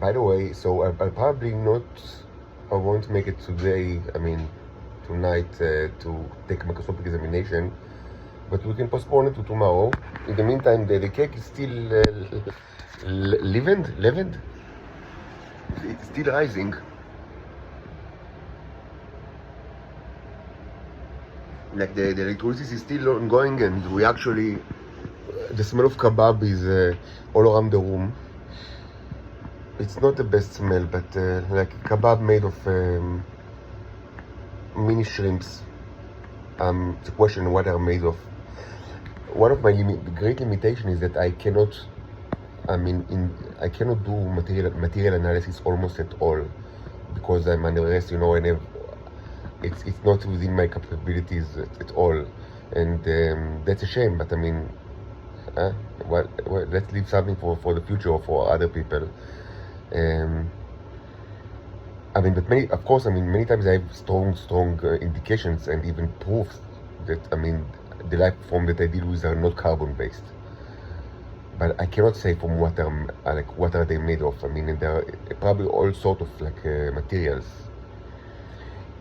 By the way, so I'll probably not, I won't make it today, tonight, to take microscopic examination, but we can postpone it to tomorrow. In the meantime, the cake is still leavened. It's still rising. Like the electrolysis is still ongoing, and we actually, the smell of kebab is all around the room. It's not the best smell, but like kebab made of mini shrimps. It's a question what they're made of. One of my great limitations is that I cannot, I cannot do material analysis almost at all, because I'm under arrest, and it's not within my capabilities at all, and that's a shame. But well, let's leave something for the future or for other people. But many times I have strong indications and even proofs that, the life form that I deal with are not carbon-based. But I cannot say from what are they made of. And there are probably all sort of materials.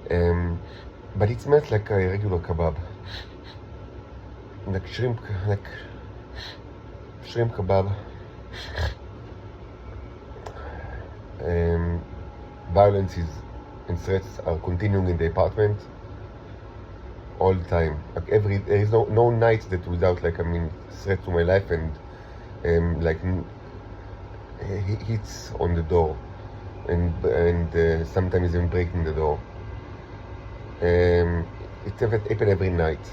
But it smells like a regular kebab, like shrimp kebab. Violence and threats are continuing in the apartment all the time. There is no night that without threat to my life and hits on the door, and sometimes even breaking the door. It happens every night.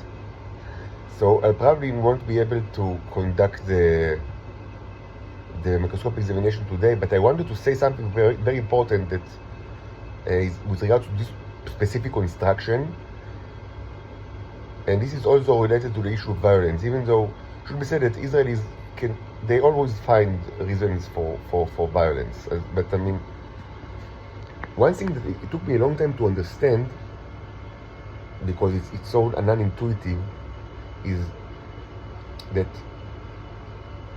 So I probably won't be able to conduct the microscopic examination today, but I wanted to say something very, very important that is with regard to this specific construction, and this is also related to the issue of violence. Even though it should be said that Israelis they always find reasons for violence, but one thing that it took me a long time to understand, because it's so non-intuitive, is that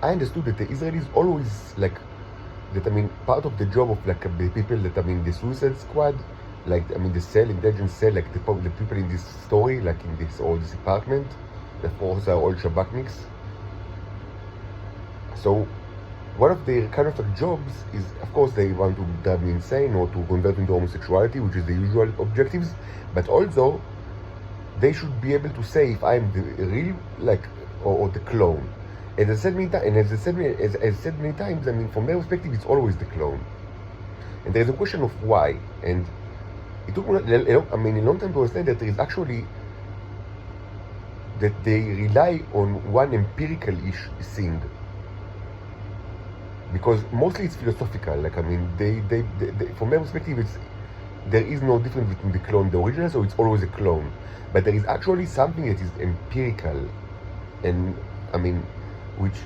I understood that the Israelis always part of the job of the people that the suicide squad, the cell, intelligence cell, the people in this story, in this apartment, the force are all Shabakniks. So one of their kind of jobs is, of course, they want to drive me insane or to convert me into homosexuality, which is the usual objectives, but also they should be able to say if I'm the real or the clone. As I said many times, from their perspective, it's always the clone. And there's a question of why. And it took me a long time to understand that there is actually, that they rely on one empirical thing. Because mostly it's philosophical. They from their perspective, there is no difference between the clone and the original, so it's always a clone. But there is actually something that is empirical, and which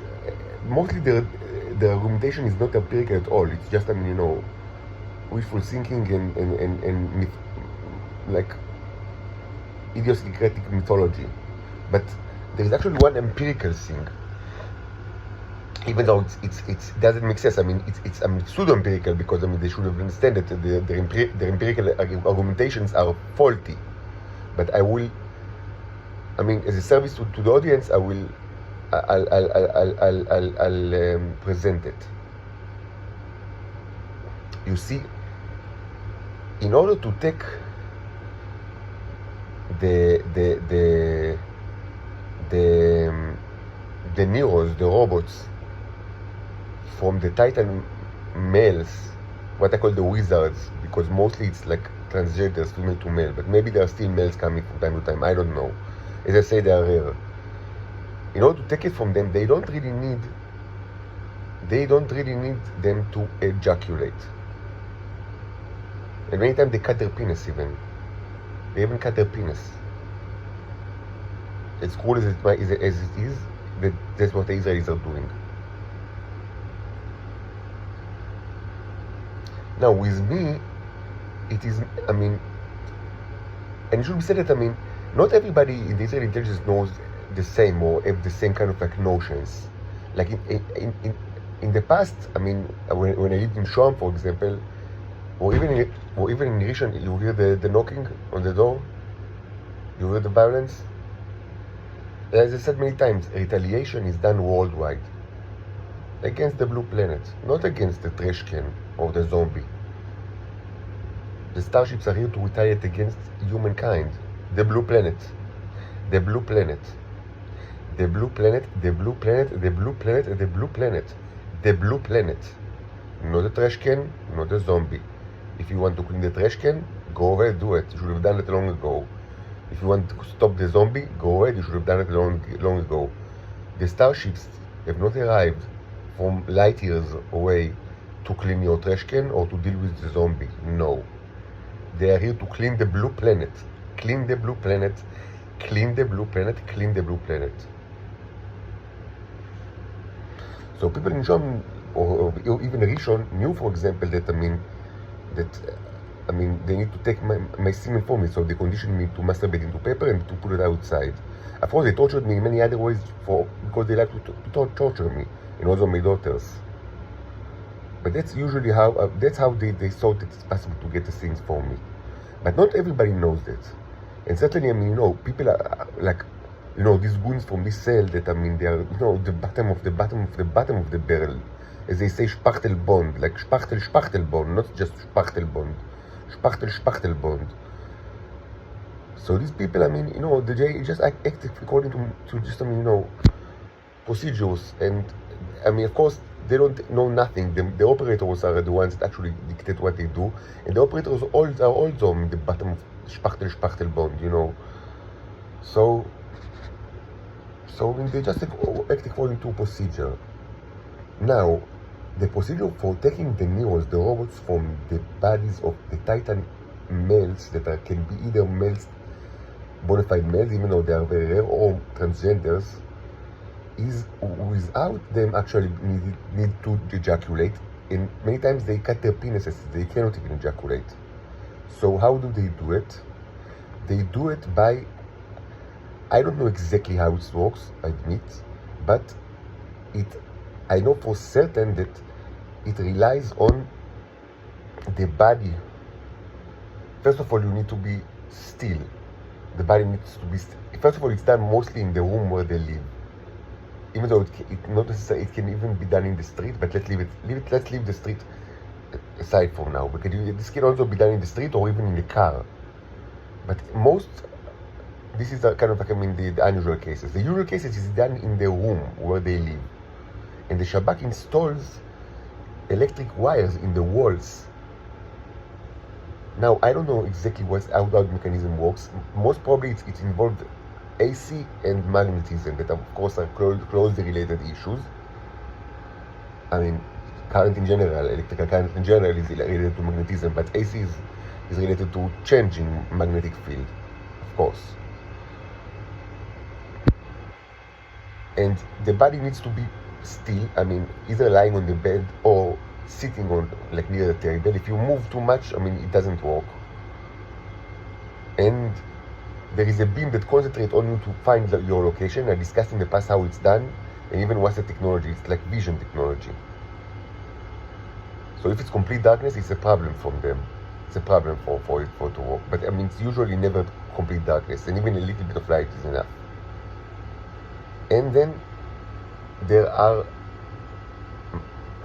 mostly the argumentation is not empirical at all. It's just wishful thinking and idiosyncratic mythology. But there is actually one empirical thing, even though it doesn't make sense. It's pseudo-empirical, because they should have understand that the empirical argumentations are faulty. But I will, as a service to the audience, I'll present it. You see, in order to take the Neros, the robots, from the Titan males, what I call the wizards, because mostly it's transgenders, female to male, but maybe there are still males coming from time to time, I don't know. As I say, they are rare. In order to take it from them, they don't really need them to ejaculate. And many times they cut their penis even. They even cut their penis. As cool as it is, that's what the Israelis are doing. Now with me, it is, and it should be said that, not everybody in the Israeli intelligence knows the same or have the same kind of notions. in the past, I mean, when I lived in Sham, for example, or even in Rishon, you hear the knocking on the door, you hear the violence. As I said many times, retaliation is done worldwide against the blue planet, not against the trash can or the zombie. The starships are here to retaliate against humankind, the blue planet, the blue planet, the blue planet, the blue planet, the blue planet, the blue planet, the blue planet. Not the trash can, not the zombie. If you want to clean the trash can, go ahead, do it. You should have done it long ago. If you want to stop the zombie, go ahead, you should have done it long ago. The starships have not arrived from light years away to clean your trash can or to deal with the zombie. No. They are here to clean the blue planet. Clean the blue planet. Clean the blue planet. Clean the blue planet. So people in Sham or even Rishon knew, for example, that they need to take my semen from me, so they conditioned me to masturbate into paper and to put it outside. Of course, they tortured me in many other ways because they like to torture me, and also my daughters. But that's usually how they thought it's possible to get the things from me. But not everybody knows that. And certainly, people are like, these goons from this cell that, they are, the bottom of the barrel. As they say, Spachtelbond, like Spachtelbond, not just Spachtelbond. Spachtelbond. So these people, they just act according to just, procedures. And, of course, they don't know nothing. The operators are the ones that actually dictate what they do. And the operators are also in the bottom of Spachtelbond, So they just act according to procedure. Now, the procedure for taking the neurons, the robots, from the bodies of the Titan males that can be either males, bona fide males, even though they are very rare, or transgenders, is without them actually need to ejaculate. And many times they cut their penises, they cannot even ejaculate. So how do they do it? They do it by, I don't know exactly how it works, I admit, but I know for certain that it relies on the body. First of all, you need to be still. The body needs to be still. First of all, it's done mostly in the room where they live. Even though it not necessarily, it can even be done in the street, but let's leave the street aside for now, because this can also be done in the street or even in the car. But this is kind of like, the unusual cases. The usual cases is done in the room where they live. And the Shabak installs electric wires in the walls. Now, I don't know exactly how that mechanism works. Most probably it's involved AC and magnetism, that of course are closely related issues. Current in general, electrical current in general is related to magnetism, but AC is related to changing magnetic field, of course. And the body needs to be still, either lying on the bed or sitting on, like, near the table. If you move too much, it doesn't work. And there is a beam that concentrates on you to find your location. I discussed in the past how it's done, and even what's the technology. It's like vision technology. So if it's complete darkness, it's a problem from them. It's a problem for it to work. But it's usually never complete darkness, and even a little bit of light is enough. And then there are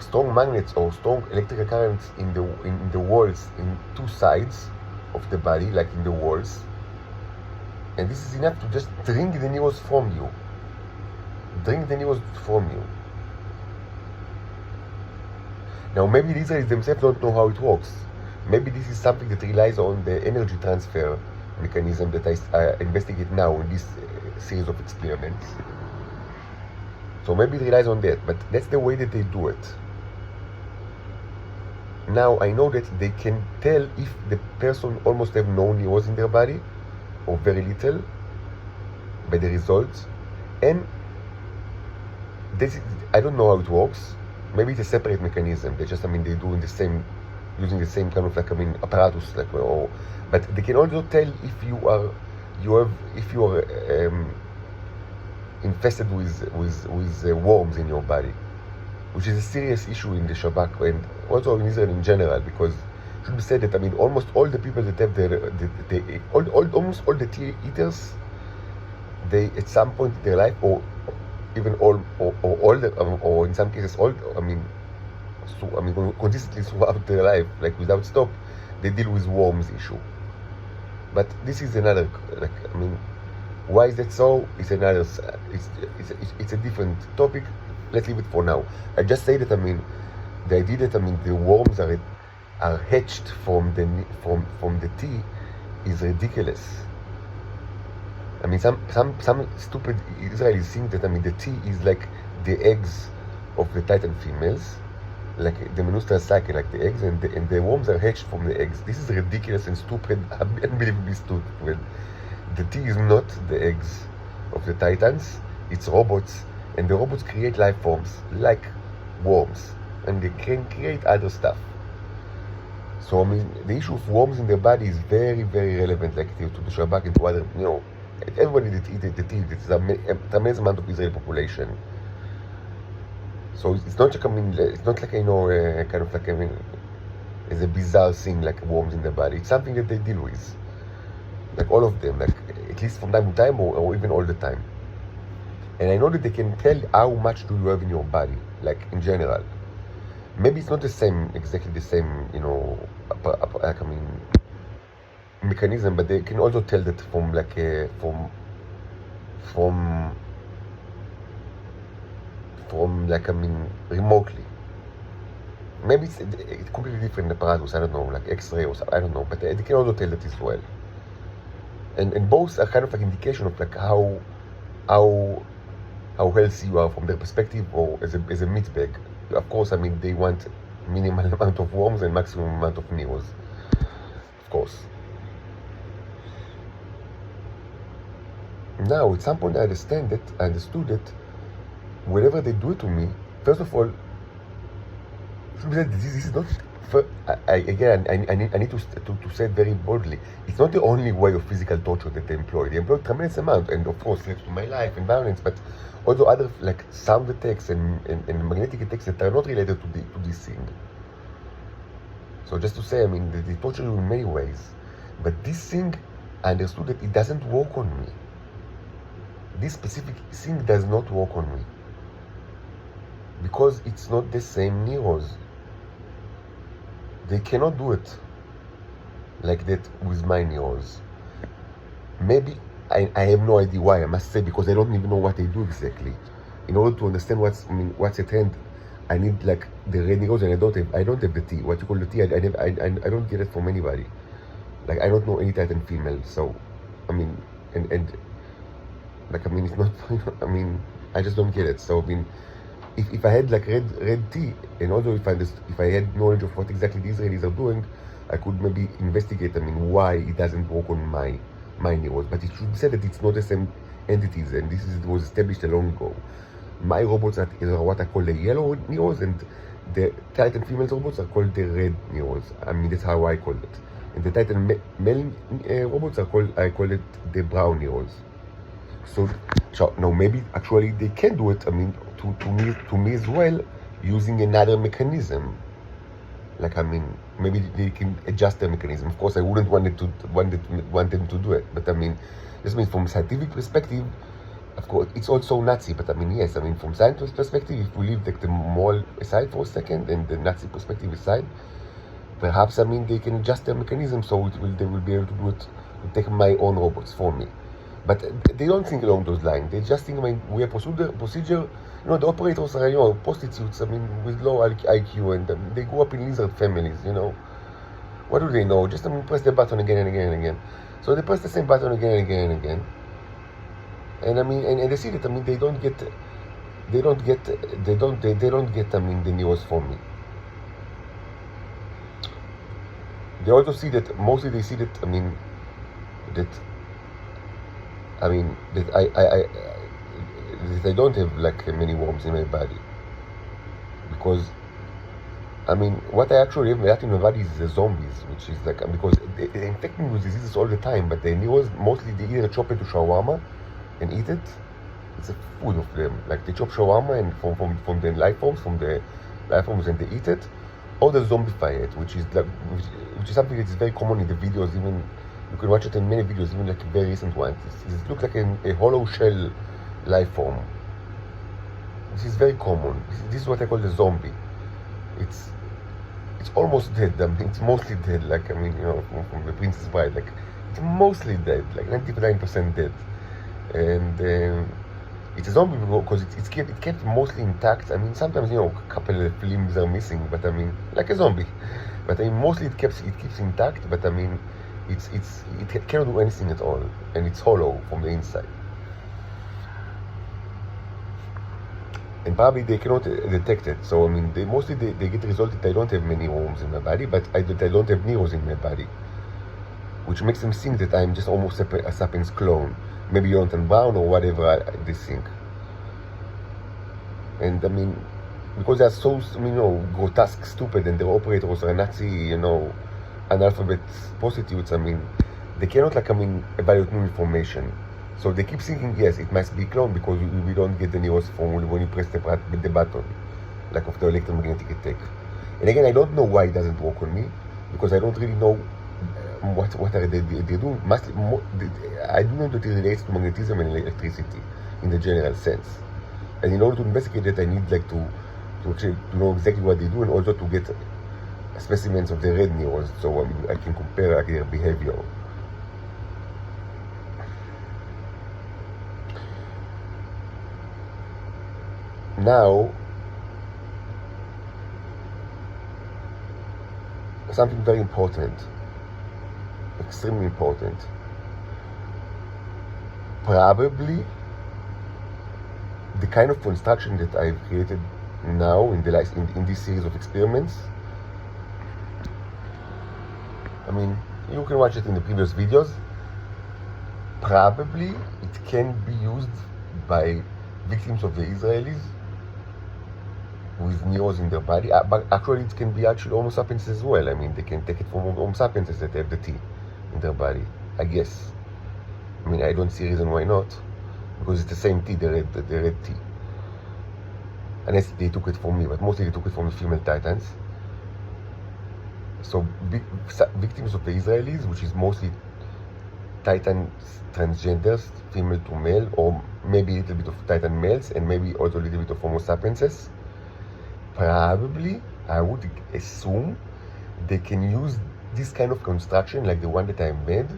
strong magnets or strong electrical currents in the walls, in two sides of the body, like in the walls. And this is enough to just drink the neurons from you. Now, maybe the Israelis themselves don't know how it works. Maybe this is something that relies on the energy transfer mechanism that I investigate now in this series of experiments. So maybe it relies on that, but that's the way that they do it. Now, I know that they can tell if the person almost have no neurons in their body, or very little, by the results. And I don't know how it works. Maybe it's a separate mechanism. They just, they do using the same kind of apparatus, but they can also tell if you are infested with worms in your body. which is a serious issue in the Shabak and also in Israel in general, because it should be said that, I mean, almost all the people that have almost all the tea eaters, they at some point in their life, or even or in some cases all, consistently throughout their life, like without stop, they deal with worms issue. But this is another, why is that so? It's another, it's a different topic. Let's leave it for now. I just say that, the idea that, the worms are hatched from the tea is ridiculous. Some stupid Israelis think that, the tea is like the eggs of the Titan females, like the menstrual cycle, like the eggs, and the worms are hatched from the eggs. This is ridiculous and stupid, unbelievably stupid. The tea is not the eggs of the Titans, it's robots, and the robots create life forms like worms, and they can create other stuff. So, the issue of worms in their body is very, very relevant, like to the Shabak and to other, everybody that eats the tea, it's a tremendous amount of Israeli population. So it's not like, it's not like, kind of like, it's a bizarre thing like worms in the body. It's something that they deal with. Like all of them, like at least from time to time, or even all the time. And I know that they can tell how much do you have in your body, like in general. Maybe it's not the same, exactly the same, mechanism, but they can also tell that from like remotely. Maybe it's completely different apparatus, I don't know, like X-ray or something, I don't know, but they can also tell that as well. And both are kind of like indication of like how healthy you are from their perspective, or as a meat bag. Of course, they want minimal amount of worms and maximum amount of neros. Of course. Now, at some point, I understood that whenever they do it to me, first of all, this is not. I need to say it very boldly. It's not the only way of physical torture that they employ. They employ tremendous amount, and of course, threats to my life and violence, but also other like sound attacks and magnetic attacks that are not related to this thing. So just to say, they torture you in many ways, but this thing, I understood that it doesn't work on me. This specific thing does not work on me because it's not the same neurons. They cannot do it like that with my neurons. Maybe I have no idea why, I must say, because I don't even know what they do exactly. In order to understand what's at hand, I need like the red neurons, and I don't have the T. What you call the T, I don't get it from anybody. Like I don't know any Titan female, so it's not. I just don't get it. So if I had like red tea, and also if I had knowledge of what exactly the Israelis are doing, I could maybe investigate. Why it doesn't work on my neurons. But it should be said that it's not the same entities, and this was established a long ago. My robots are what I call the yellow neurons, and the Titan female robots are called the red neurons. That's how I call it. And the Titan male robots I call it the brown neurons. So now maybe actually they can do it. To me as well, using another mechanism. Like maybe they can adjust the mechanism. Of course, I wouldn't want them to do it. But just from scientific perspective, of course, it's also Nazi. But yes, from scientific perspective, if we leave the moral aside for a second and the Nazi perspective aside, perhaps they can adjust their mechanism so they will be able to do it, to take my own robots for me. But they don't think along those lines. They just think, we have procedure. The operators are, prostitutes, with low IQ, and they grew up in lizard families, What do they know? Just, press the button again and again and again. So they press the same button again and again and again. And, and they see that, they don't get, the news from me. They also see that, mostly they see that, that I don't have like many worms in my body, because what I actually have in my body is the zombies, which is like, because they infect me with diseases all the time, but the neurons mostly they either chop it to shawarma and eat it, it's a food of them. Like they chop shawarma and from the life forms and they eat it, or they zombify it, which is something that is very common in the videos. Even you can watch it in many videos, even like very recent ones. It looks like a hollow shell life form. This is very common. This is what I call the zombie. It's almost dead. I mean, it's mostly dead. Like, I mean, you know, from the Princess Bride, like it's mostly dead, like 99% dead, and it's a zombie because it kept mostly intact. I mean, sometimes, you know, a couple of limbs are missing, but I mean, like a zombie. But I mean, mostly it keeps intact. But I mean, it cannot do anything at all, and it's hollow from the inside. And probably they cannot detect it. So I mean, they get the result that I don't have many worms in my body, but I don't have neurons in my body, which makes them think that I'm just almost a Sapiens clone, maybe Jonathan Brown or whatever they think. And I mean, because they are so, you know, grotesque, stupid, and their operators are Nazi, you know, analphabet prostitutes. I mean, they cannot, like, I mean, evaluate new information. So they keep thinking, yes, it must be clone because we don't get the neurons from when you press the button, like of the electromagnetic attack. And again, I don't know why it doesn't work on me, because I don't really know what are they doing. I do know that it relates to magnetism and electricity in the general sense. And in order to investigate it, I need like to actually know exactly what they do, and also to get specimens of the red neurons, so I can compare their behavior. Now, something very important, extremely important. Probably the kind of construction that I've created now in this series of experiments. I mean, you can watch it in the previous videos. Probably it can be used by victims of the Israelis with neurons in their body, but actually it can be Homo sapiens as well. I mean, they can take it from Homo sapiens that have the T in their body, I guess. I mean, I don't see a reason why not, because it's the same T, the red T. Unless they took it from me, but mostly they took it from the female Titans. So victims of the Israelis, which is mostly Titan transgenders, female to male, or maybe a little bit of Titan males, and maybe also a little bit of Homo sapienses. Probably, I would assume they can use this kind of construction, like the one that I made,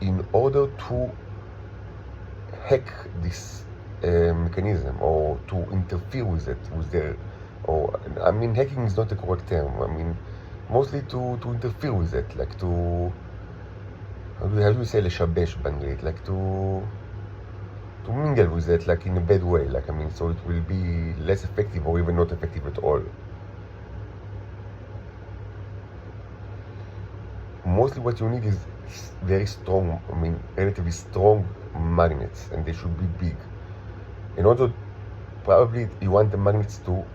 in order to hack this mechanism, or to interfere with it, or I mean, hacking is not the correct term. I mean, mostly to interfere with it, like to, how do you say לשבש באנגלית, like to mingle with it, like in a bad way, like, I mean, so it will be less effective or even not effective at all. Mostly what you need is very strong, I mean, relatively strong magnets, and they should be big. And also, probably you want the magnets to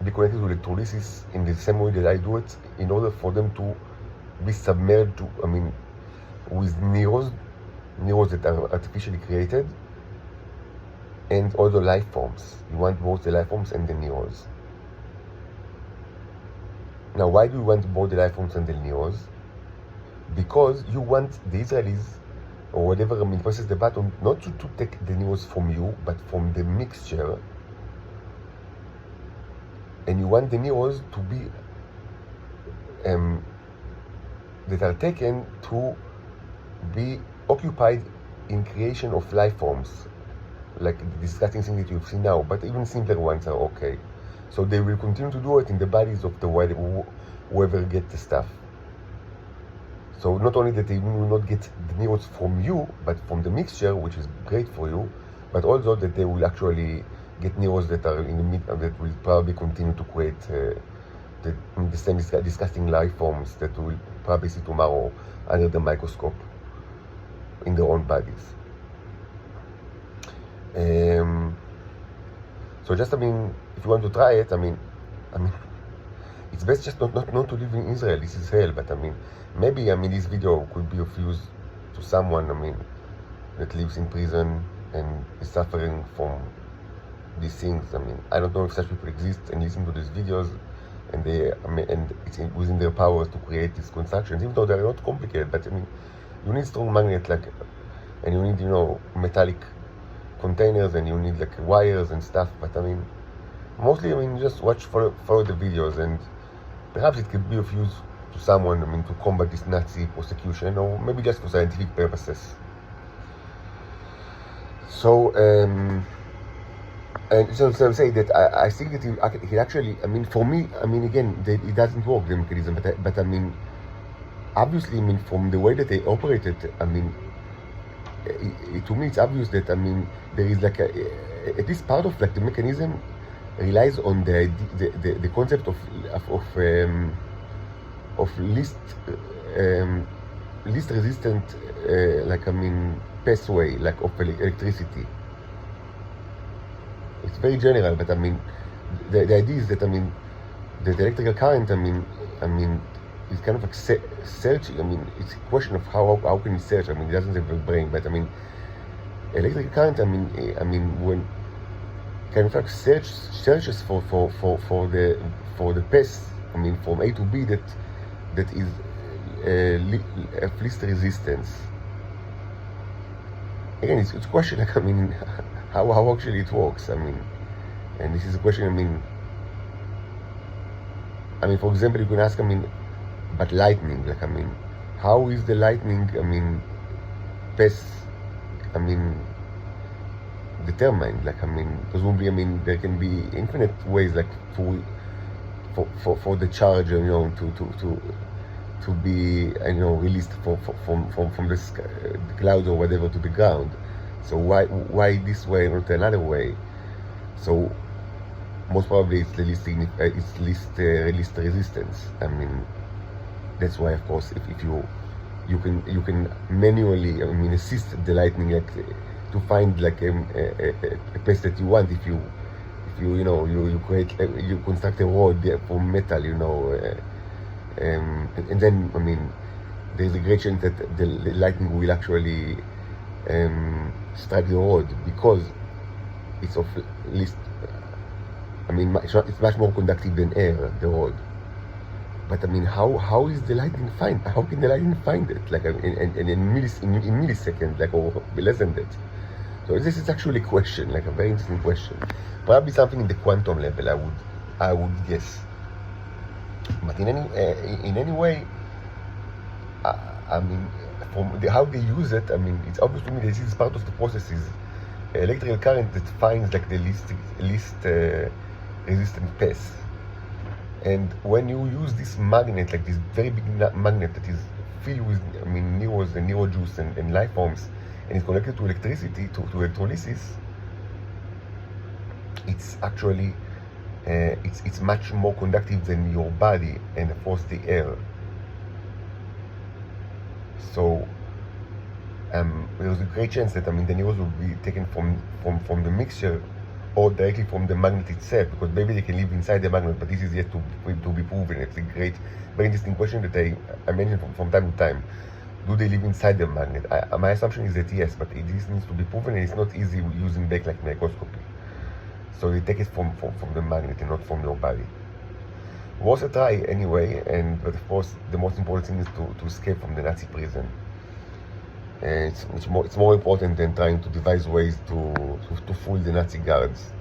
be connected to electrolysis in the same way that I do it, in order for them to be submerged to, I mean, with neurons that are artificially created, and also life forms. You want both the life forms and the neurons. Now, why do you want both the life forms and the neurons? Because you want the Israelis, or whatever, I mean, presses the button, not to take the neurons from you, but from the mixture. And you want the neurons to be that are taken to be occupied in creation of life forms, like the disgusting thing that you've seen now, but even simpler ones are okay. So they will continue to do it in the bodies of whoever gets the stuff. So not only that they will not get the neurons from you, but from the mixture, which is great for you, but also that they will actually get neurons that are in the mid, that will probably continue to create the same disgusting life forms that we will probably see tomorrow under the microscope in their own bodies. So just, I mean, if you want to try it, I mean, it's best just not to live in Israel. This is hell. But I mean, maybe, I mean, this video could be of use to someone, I mean, that lives in prison and is suffering from these things. I mean, I don't know if such people exist and listen to these videos, and and it's within their powers to create these constructions, even though they're not complicated. But I mean, you need strong magnet, and you need, metallic containers, and you need wires and stuff. But I mean, mostly, just follow the videos, and perhaps it could be of use to someone, to combat this Nazi persecution, or maybe just for scientific purposes. So, and so I say that I think that it actually, for me, again, it doesn't work, the mechanism, but obviously, from the way that they operated, to me, it's obvious that, there is at least part of the mechanism relies on the concept of least resistant, pathway, of electricity. It's very general, but the idea is that the electrical current, is kind of searching. It's a question of how can it search. It doesn't have a brain, but electrical current. When kind of searches for the path. From A to B that is of least resistance. Again, it's a question how actually it works. And this is a question. For example, you can ask. But lightning, how is the lightning? Path. Determined. Presumably, there can be infinite ways, for the charge, to be, released from the clouds or whatever to the ground. So why this way or not another way? So most probably it's the least resistance. That's why, of course, if you can manually, assist the lightning, to find a path that you want. If you create, you construct a rod from metal, and then there's a great chance that the lightning will actually strike the rod, because it's of least. It's much more conductive than air, the rod. But how is the lightning find? How can the lightning find it? In milliseconds, or less than that. So this is actually a question, a very interesting question. Probably something in the quantum level, I would guess. But in any way, from how they use it, it's obvious to me that this is part of the process is electrical current that finds the least resistant path. And when you use this magnet, this very big magnet that is filled with neurons and neurojuice and life forms, and it's connected to electricity, to electrolysis, it's actually it's much more conductive than your body and, of course, the air. So there's a great chance that the neurons will be taken from the mixture, or directly from the magnet itself, because maybe they can live inside the magnet, but this is yet to be proven. It's a great, very interesting question that I mentioned from time to time. Do they live inside the magnet? My assumption is that yes, but this needs to be proven, and it's not easy using backlight microscopy. So they take it from the magnet and not from your body. Was a try anyway, but of course the most important thing is to escape from the Nazi prison. And it's more important than trying to devise ways to fool the Nazi guards.